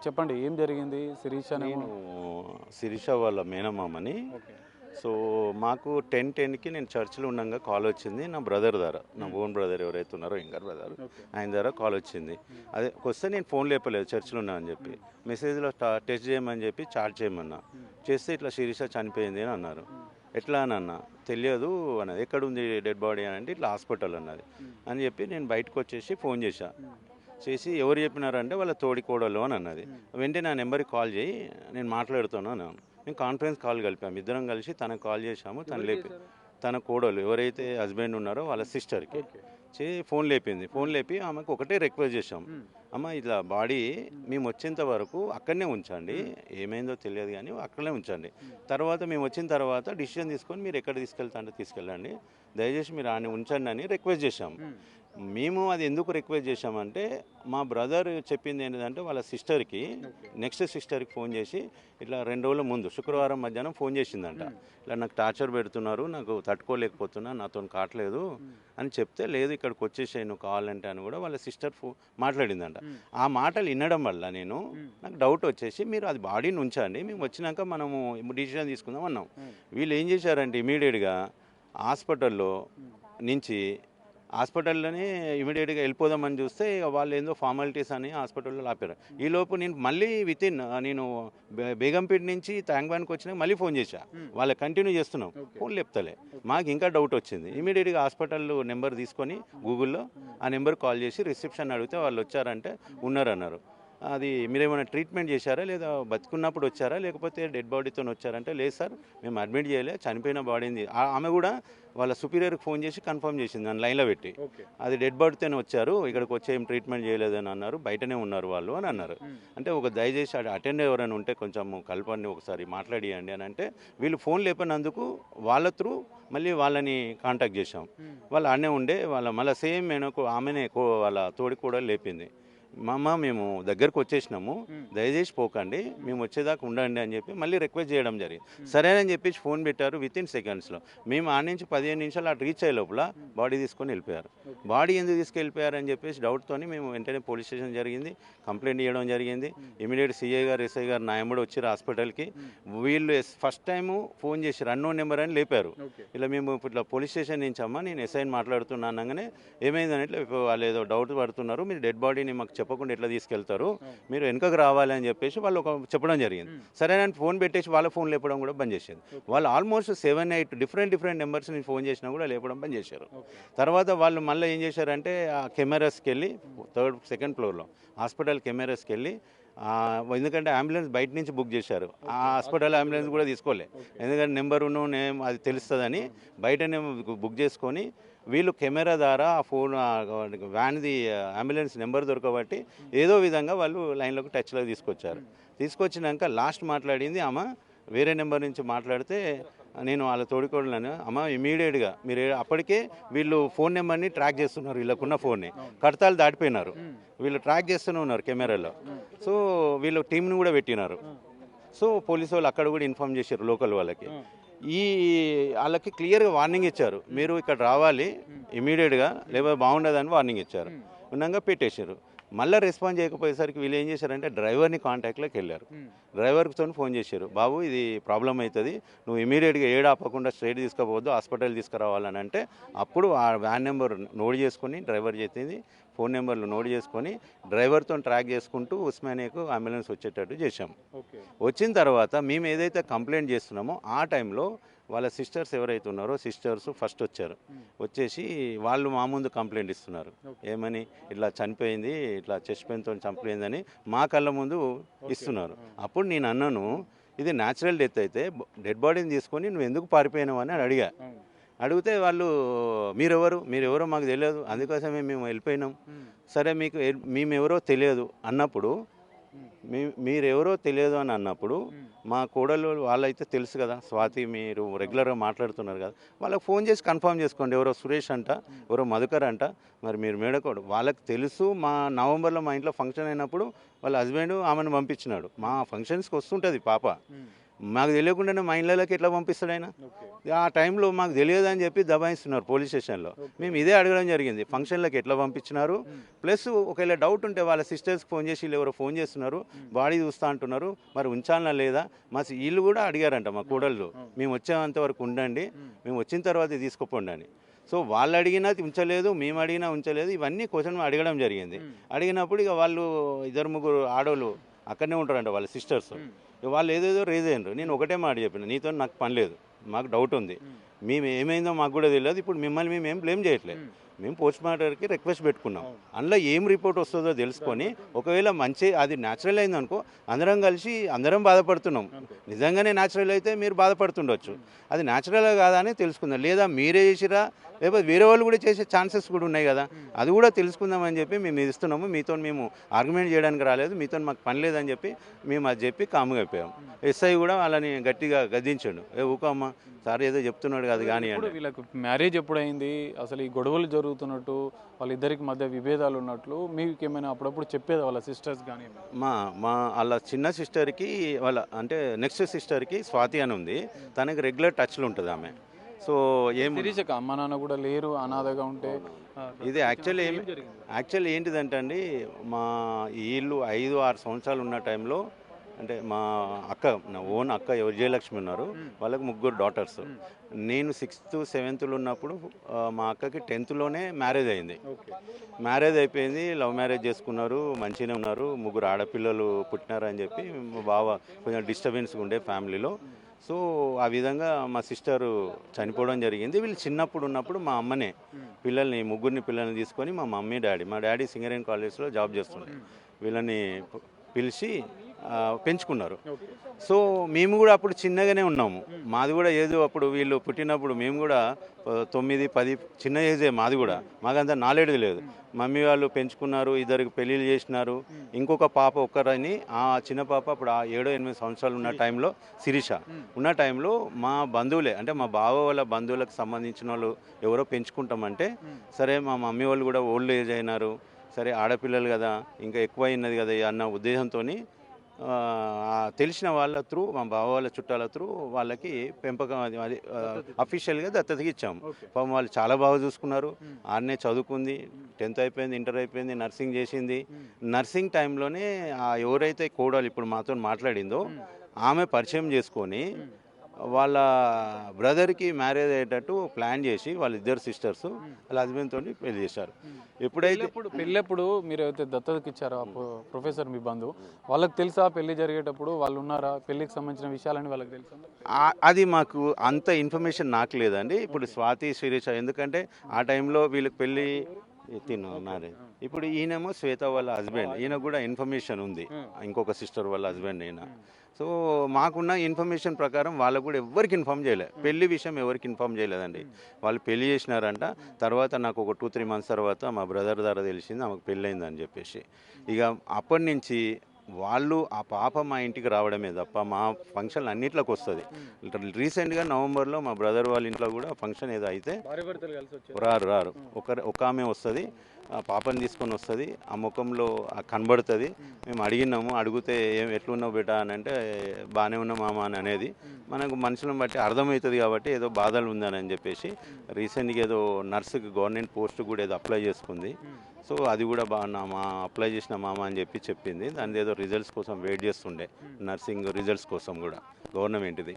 చెప్పండి ఏం జరిగింది? శిరీష నేను శిరీష వాళ్ళ మేనమామని. సో మాకు 10:10కి నేను చర్చిలో ఉండగా కాల్ వచ్చింది నా బ్రదర్ ద్వారా, నా ఓన్ బ్రదర్ ఎవరైతే ఉన్నారో యంగర్ బ్రదర్, ఆయన ద్వారా కాల్ వచ్చింది. అదే వస్తే నేను ఫోన్ లేపలేదు చర్చిలో ఉన్నా అని చెప్పి, మెసేజ్లో టెక్స్ట్ చేయమని చెప్పి చాట్ చేయమన్నా. చేస్తే ఇట్లా శిరీష చనిపోయింది అని అన్నారు. ఎట్లా అని అన్న, తెలియదు అన్నది. ఎక్కడ ఉంది డెడ్ బాడీ అని అంటే ఇట్లా హాస్పిటల్ అన్నది అని చెప్పి నేను బయటకు వచ్చేసి ఫోన్ చేసి ఎవరు చెప్పినారంటే వాళ్ళ తోడికోడలు అని అన్నది. వెంటనే నా నెంబర్కి కాల్ చేయి, నేను మాట్లాడుతాను అన్నాను. మేము కాన్ఫరెన్స్ కాల్ కలిపాము, ఇద్దరం కలిసి తనకు కాల్ చేసాము. తన కోడలు ఎవరైతే హస్బెండ్ ఉన్నారో వాళ్ళ సిస్టర్కి ఫోన్ లేపింది. ఫోన్ లేపి ఆమెకు ఒకటే రిక్వెస్ట్ చేసాం, అమ్మ ఇట్లా బాడీ మేము వచ్చేంత వరకు అక్కడనే ఉంచండి, ఏమైందో తెలియదు కానీ అక్కడనే ఉంచండి. తర్వాత మేము వచ్చిన తర్వాత డిసిషన్ తీసుకొని మీరు ఎక్కడ తీసుకెళ్తా అంటే తీసుకెళ్ళండి, దయచేసి మీరు ఆని ఉంచండి అని రిక్వెస్ట్ చేశాం. మేము అది ఎందుకు రిక్వెస్ట్ చేశామంటే మా బ్రదర్ చెప్పింది ఏంటంటే వాళ్ళ సిస్టర్కి, నెక్స్ట్ సిస్టర్కి ఫోన్ చేసి ఇట్లా 2 రోజుల ముందు శుక్రవారం మధ్యాహ్నం ఫోన్ చేసిందంట. ఇలా నాకు టార్చర్ పెడుతున్నారు, నాకు తట్టుకోలేకపోతున్నా, నాతో కావట్లేదు అని చెప్తే, లేదు ఇక్కడికి వచ్చేసాయి నువ్వు కావాలంటే అని కూడా వాళ్ళ సిస్టర్ మాట్లాడిందంట. ఆ మాటలు వినడం వల్ల నాకు డౌట్ వచ్చేసి మీరు అది బాడీని ఉంచండి, మేము వచ్చినాక మనము డిసిషన్ తీసుకుందాం అన్నాం. వీళ్ళు ఏం చేశారంటే ఇమీడియట్గా హాస్పిటల్లోనే ఇమీడియట్గా వెళ్ళిపోదామని చూస్తే వాళ్ళు ఏందో ఫార్మాలిటీస్ అని హాస్పిటల్లో ఆపారు. ఈలోపు నేను మళ్ళీ నేను బేగంపేట నుంచి ట్యాంక్బాన్కి వచ్చినాక మళ్ళీ ఫోన్ చేశా, వాళ్ళకి కంటిన్యూ చేస్తున్నాం, ఫోన్ లేపుతలే. మాకు ఇంకా డౌట్ వచ్చింది. ఇమీడియట్గా హాస్పిటల్ నెంబర్ తీసుకొని గూగుల్లో ఆ నెంబర్ కాల్ చేసి రిసెప్షన్ అడిగితే వాళ్ళు వచ్చారంటే ఉన్నారన్నారు. అది మీరేమైనా ట్రీట్మెంట్ చేశారా, లేదా బతుకున్నప్పుడు వచ్చారా, లేకపోతే డెడ్ బాడీతో వచ్చారంటే, లేదు సార్ మేము అడ్మిట్ చేయలే, చనిపోయిన బాడీని. ఆమె కూడా వాళ్ళ సుపీరియర్కి ఫోన్ చేసి కన్ఫర్మ్ చేసింది నన్ను లైన్లో పెట్టి, అది డెడ్ బాడీతోనే వచ్చారు, ఇక్కడికి వచ్చి ఏం ట్రీట్మెంట్ చేయలేదని అన్నారు, బయటనే ఉన్నారు వాళ్ళు అని అన్నారు. అంటే దయచేసి అటెండ్ ఎవరైనా ఉంటే కొంచెం కలపండి, ఒకసారి మాట్లాడియండి అని అంటే, వీళ్ళు ఫోన్ లేపనందుకు వాళ్ళ త్రూ మళ్ళీ వాళ్ళని కాంటాక్ట్ చేశాం. వాళ్ళు ఆడనే ఉండే మళ్ళీ సేమ్ ఆమెనే వాళ్ళ తోడి కూడా లేపింది. మేము దగ్గరకు వచ్చేసినాము, దయచేసి పోకండి, మేము వచ్చేదాకా ఉండండి అని చెప్పి మళ్ళీ రిక్వెస్ట్ చేయడం జరిగింది. సరేనని చెప్పేసి ఫోన్ పెట్టారు. వితిన్ సెకండ్స్లో మేము ఆ నుంచి 15 నిమిషాలు అటు రీచ్ అయ్యే లోపల బాడీ తీసుకొని వెళ్ళిపోయారు. బాడీ ఎందుకు తీసుకెళ్ళిపోయారు అని చెప్పేసి డౌట్తో మేము వెంటనే పోలీస్ స్టేషన్ జరిగింది, కంప్లైంట్ ఇవ్వడం జరిగింది. ఇమీడియట్ సిఐ గారు, ఎస్ఐ గారు, నా ఎంబడి వచ్చారు హాస్పిటల్కి. వీళ్ళు ఫస్ట్ టైము ఫోన్ చేసి అన్నోన్ నెంబర్ అని లేపారు. ఇలా మేము ఇట్లా పోలీస్ స్టేషన్ నుంచి అమ్మా నేను ఎస్ఐని మాట్లాడుతున్నా అనగానే, ఏమైందని ఇట్లా వాళ్ళు ఏదో డౌట్ పడుతున్నారు, మీరు డెడ్ బాడీని మాకు చెప్పకుండా ఎట్లా తీసుకెళ్తారు, మీరు వెనుకకు రావాలి అని చెప్పేసి వాళ్ళు చెప్పడం జరిగింది. సరే నేను ఫోన్ పెట్టేసి వాళ్ళ ఫోన్ లేపడం కూడా బంద్ చేసింది. వాళ్ళు ఆల్మోస్ట్ 7-8 డిఫరెంట్ నెంబర్స్ నేను ఫోన్ చేసినా కూడా లేపడం బంద్ చేశారు. తర్వాత వాళ్ళు మళ్ళీ ఏం చేశారంటే ఆ కెమెరాస్కి వెళ్ళి సెకండ్ ఫ్లోర్లో హాస్పిటల్ కెమెరాస్కి వెళ్ళి, ఎందుకంటే అంబులెన్స్ బయట నుంచి బుక్ చేశారు, ఆ హాస్పిటల్ అంబులెన్స్ కూడా తీసుకోలే, ఎందుకంటే నెంబరును నేమ్ అది తెలుస్తుందని బయటనే బుక్ చేసుకొని వీళ్ళు కెమెరా ద్వారా ఆ ఫోన్ వ్యాన్ది అంబులెన్స్ నెంబర్ దొరకబట్టి ఏదో విధంగా వాళ్ళు లైన్లోకి టచ్లోకి తీసుకొచ్చినాక లాస్ట్ మాట్లాడింది ఆమె వేరే నెంబర్ నుంచి మాట్లాడితే, నేను వాళ్ళ తోడుకోడలను, అమ్మ ఇమీడియట్గా మీరు అప్పటికే వీళ్ళు ఫోన్ నెంబర్ని ట్రాక్ చేస్తున్నారు, వీళ్ళకున్న ఫోన్ని కడతాలు దాటిపోయినారు, వీళ్ళు ట్రాక్ చేస్తూనే ఉన్నారు కెమెరాలో. సో వీళ్ళు టీంని కూడా పెట్టినారు. సో పోలీసు వాళ్ళు అక్కడ కూడా ఇన్ఫార్మ్ చేశారు లోకల్ వాళ్ళకి. వాళ్ళకి క్లియర్గా వార్నింగ్ ఇచ్చారు, మీరు ఇక్కడ రావాలి ఇమీడియట్గా, లేకపోతే బాగుండదని వార్నింగ్ ఇచ్చారు. ఉన్నాక పెట్టేశారు. మళ్ళీ రెస్పాన్స్ చేయకపోయేసరికి వీళ్ళు ఏం చేశారంటే డ్రైవర్ని కాంటాక్ట్లోకి వెళ్ళారు. డ్రైవర్తో ఫోన్ చేశారు, బాబు ఇది ప్రాబ్లం అవుతుంది, నువ్వు ఇమీడియట్గా ఏడు ఆపకుండా స్ట్రైట్ తీసుకుపోవద్దు, హాస్పిటల్ తీసుకురావాలని అంటే, అప్పుడు ఆ వ్యాన్ నెంబర్ నోట్ చేసుకుని డ్రైవర్ చేసింది ఫోన్ నెంబర్లు నోట్ చేసుకొని డ్రైవర్తో ట్రాక్ చేసుకుంటూ ఉస్మానియాకు అంబులెన్స్ వచ్చేటట్టు చేశాం. వచ్చిన తర్వాత మేము ఏదైతే కంప్లైంట్ చేస్తున్నామో ఆ టైంలో వాళ్ళ సిస్టర్స్ ఎవరైతే ఉన్నారో సిస్టర్స్ ఫస్ట్ వచ్చారు. వచ్చేసి వాళ్ళు మా ముందు కంప్లైంట్ ఇస్తున్నారు, ఏమని ఇట్లా చనిపోయింది, ఇట్లా చెస్ట్ పెయిన్తో చనిపోయిందని మా కళ్ళ ముందు ఇస్తున్నారు. అప్పుడు నేను అన్నాను, ఇది న్యాచురల్ డెత్ అయితే డెడ్ బాడీని తీసుకొని నువ్వు ఎందుకు పారిపోయినావు అని అడిగితే వాళ్ళు మీరెవరో మాకు తెలియదు, అందుకోసమే మేము వెళ్ళిపోయినాం. సరే మేమెవరో తెలియదు అన్నప్పుడు, మీరెవరో తెలియదు అని అన్నప్పుడు మా కోడలు వాళ్ళైతే తెలుసు కదా, స్వాతి మీరు రెగ్యులర్గా మాట్లాడుతున్నారు కదా, వాళ్ళకి ఫోన్ చేసి కన్ఫర్మ్ చేసుకోండి, ఎవరో సురేష్ అంట, ఎవరో మధుకర్ అంట, మరి మీరు మేడకోడు వాళ్ళకి తెలుసు. నవంబర్లో మా ఇంట్లో ఫంక్షన్ అయినప్పుడు వాళ్ళ హస్బెండ్ ఆమెను పంపించినాడు, మా ఫంక్షన్స్కి వస్తుంటుంది పాప, మాకు తెలియకుండానే మా ఇళ్ళకి ఎట్లా పంపిస్తాడు ఆయన? ఆ టైంలో మాకు తెలియదు అని చెప్పి దబాయిస్తున్నారు పోలీస్ స్టేషన్లో. మేము ఇదే అడగడం జరిగింది, ఫంక్షన్లకు ఎట్లా పంపించినారు, ప్లస్ ఒకవేళ డౌట్ ఉంటే వాళ్ళ సిస్టర్స్కి ఫోన్ చేసి వీళ్ళు ఎవరో ఫోన్ చేస్తున్నారు, బాడీ చూస్తా అంటున్నారు, మరి ఉంచాలనా లేదా? మా వీళ్ళు కూడా అడిగారంట మా కూడళ్ళు, మేము వచ్చేంత వరకు ఉండండి, మేము వచ్చిన తర్వాత తీసుకుపోండి అని. సో వాళ్ళు అడిగినా ఉంచలేదు, మేము అడిగినా ఉంచలేదు. ఇవన్నీ క్వశ్చన్ అడగడం జరిగింది. అడిగినప్పుడు ఇక వాళ్ళు 2-3 ఆడోళ్ళు అక్కడనే ఉంటారంట, వాళ్ళ సిస్టర్స్. వాళ్ళు ఏదేదో రేజ్ అయ్యారు. నేను ఒకటే మాట చెప్పిన, నీతో నాకు పని లేదు, మాకు డౌట్ ఉంది, మేము ఏమైందో మాకు కూడా తెలియదు. ఇప్పుడు మిమ్మల్ని మేము ఏం బ్లేమ్ చేయట్లేదు, మేము పోస్ట్ మార్టంకి రిక్వెస్ట్ పెట్టుకున్నాం. అందులో ఏం రిపోర్ట్ వస్తుందో తెలుసుకొని ఒకవేళ మంచి అది న్యాచురల్ అయిందనుకో అందరం కలిసి అందరం బాధపడుతున్నాం. నిజంగానే న్యాచురల్ అయితే మీరు బాధపడుతుండొచ్చు, అది న్యాచురల్ కాదా అని తెలుసుకుందాం. లేదా మీరే చేసిరా లేకపోతే వేరే వాళ్ళు కూడా చేసే ఛాన్సెస్ కూడా ఉన్నాయి కదా, అది కూడా తెలుసుకుందామని చెప్పి మేము ఇస్తున్నాము. మీతో మేము ఆర్గ్యుమెంట్ చేయడానికి రాలేదు, మీతో మాకు పని లేదని చెప్పి మేము అది చెప్పి కాముగా అయిపోయాం. ఎస్ఐ కూడా వాళ్ళని గట్టిగా గద్దించాడు, ఊకమ్మ సార్ ఏదో చెప్తున్నాడు కదా కానీ. వీళ్ళకి మ్యారేజ్ ఎప్పుడైంది, అసలు ఈ గొడవలు జరుగుతున్నట్టు, వాళ్ళిద్దరికి మధ్య విభేదాలు ఉన్నట్లు మీకు ఏమైనా అప్పుడప్పుడు చెప్పేది వాళ్ళ సిస్టర్స్ కానీ? వాళ్ళ చిన్న సిస్టర్కి వాళ్ళ అంటే నెక్స్ట్ సిస్టర్కి స్వాతి అని ఉంది, తనకి రెగ్యులర్ టచ్లో ఉంటుంది ఆమె. సో శిరీషక అమ్మ నాన్న కూడా లేరు, అనాథగా ఉంటే ఇది యాక్చువల్లీ ఏంటిదంటే అండి, మా వీళ్ళు 5-6 సంవత్సరాలు ఉన్న టైంలో అంటే మా అక్క, నా ఓన్ అక్క విజయలక్ష్మి ఉన్నారు, వాళ్ళకి 3 డాటర్స్. నేను 6th 7th ఉన్నప్పుడు మా అక్కకి 10thలోనే మ్యారేజ్ అయింది. మ్యారేజ్ అయిపోయింది, లవ్ మ్యారేజ్ చేసుకున్నారు, మంచిగానే ఉన్నారు, 3 ఆడపిల్లలు పుట్టినారు అని చెప్పి మా బావ కొంచెం డిస్టర్బెన్స్గా ఉండే ఫ్యామిలీలో. సో ఆ విధంగా మా సిస్టరు చనిపోవడం జరిగింది. వీళ్ళు చిన్నప్పుడు ఉన్నప్పుడు మా అమ్మనే పిల్లల్ని 3 పిల్లల్ని తీసుకొని మా మమ్మీ డాడీ, మా డాడీ సింగరేణి కాలేజ్లో జాబ్ చేస్తుండే, వీళ్ళని పిలిచి పెంచుకున్నారు. సో మేము కూడా అప్పుడు చిన్నగానే ఉన్నాము, మాది కూడా ఏదో అప్పుడు వీళ్ళు పుట్టినప్పుడు మేము కూడా 9-10 చిన్న ఏజే మాది కూడా, మాకంత నాలెడ్జ్ లేదు. మమ్మీ వాళ్ళు పెంచుకున్నారు, 2 పెళ్ళిళ్ళు చేసినారు, ఇంకొక పాప ఒక్కరని. ఆ చిన్న పాప అప్పుడు 7-8 సంవత్సరాలు ఉన్న టైంలో, శిరీష ఉన్న టైంలో మా బంధువులే అంటే మా బావ వాళ్ళ బంధువులకు సంబంధించిన వాళ్ళు ఎవరో పెంచుకుంటామంటే, సరే మా మమ్మీ వాళ్ళు కూడా ఓల్డ్ ఏజ్ అయినారు, సరే ఆడపిల్లలు కదా ఇంకా ఎక్కువ అయినది కదా అన్న ఉద్దేశంతో తెలిసిన వాళ్ళ త్రూ, మా బావ వాళ్ళ చుట్టాల త్రూ వాళ్ళకి పెంపకం అది అఫీషియల్గా దత్తతకి ఇచ్చాము. పాపం వాళ్ళు చాలా బాగా చూసుకున్నారు. ఆడనే చదువుకుంది, 10th అయిపోయింది, ఇంటర్ అయిపోయింది, నర్సింగ్ చేసింది. నర్సింగ్ టైంలోనే ఎవరైతే కోడలు ఇప్పుడు మాతో మాట్లాడిందో ఆమె పరిచయం చేసుకొని వాళ్ళ బ్రదర్కి మ్యారేజ్ అయ్యేటట్టు ప్లాన్ చేసి వాళ్ళిద్దరు సిస్టర్స్ వాళ్ళ హస్బెండ్తో పెళ్లి చేశారు. ఎప్పుడైతే పెళ్ళప్పుడు మీరు అయితే దత్తతకి ఇచ్చారో ప్రొఫెసర్ మీ బంధువు, వాళ్ళకి తెలుసా పెళ్లి జరిగేటప్పుడు వాళ్ళు ఉన్నారా, పెళ్లికి సంబంధించిన విషయాలని వాళ్ళకి తెలుసా? అది మాకు అంత ఇన్ఫర్మేషన్ నాకు లేదండి. ఇప్పుడు స్వాతి, శిరీష ఎందుకంటే ఆ టైంలో వీళ్ళకి పెళ్ళి మ్యారేజ్. ఇప్పుడు ఈయనేమో శ్వేత వాళ్ళ హస్బెండ్, ఈయన కూడా ఇన్ఫర్మేషన్ ఉంది, ఇంకొక సిస్టర్ వాళ్ళ హస్బెండ్ ఈయన. సో మాకున్న ఇన్ఫర్మేషన్ ప్రకారం వాళ్ళకు కూడా ఎవరికి ఇన్ఫామ్ చేయలేదు, పెళ్లి విషయం ఎవరికి ఇన్ఫామ్ చేయలేదండి. వాళ్ళు పెళ్లి చేసినారంట. తర్వాత నాకు ఒక 2-3 months తర్వాత మా బ్రదర్ ద్వారా తెలిసింది ఆమెకు పెళ్ళయిందని చెప్పేసి. ఇక అప్పటి నుంచి వాళ్ళు ఆ పాప మా ఇంటికి రావడమే తప్ప మా ఫంక్షన్ అన్నిట్లోకి వస్తుంది. రీసెంట్గా నవంబర్లో మా బ్రదర్ వాళ్ళ ఇంట్లో కూడా ఫంక్షన్ ఏదో అయితే రారు, ఒక ఆమె వస్తుంది, ఆ పాపని తీసుకొని వస్తుంది, ఆ ముఖంలో కనబడుతుంది. మేము అడిగినాము, అడిగితే ఎట్లున్నావు బేటా అని అంటే బాగానే ఉన్నా మామ అని అనేది మనకు మనుషులను బట్టి అర్థమవుతుంది. కాబట్టి ఏదో బాధలు ఉందని చెప్పేసి రీసెంట్గా ఏదో నర్సుకి గవర్నమెంట్ పోస్ట్ కూడా ఏదో అప్లై చేసుకుంది. సో అది కూడా మా అప్లై చేసిన మామ అని చెప్పింది. దాని ఏదో రిజల్ట్స్ కోసం వెయిట్ చేస్తుండే, నర్సింగ్ రిజల్ట్స్ కోసం కూడా గవర్నమెంట్ది.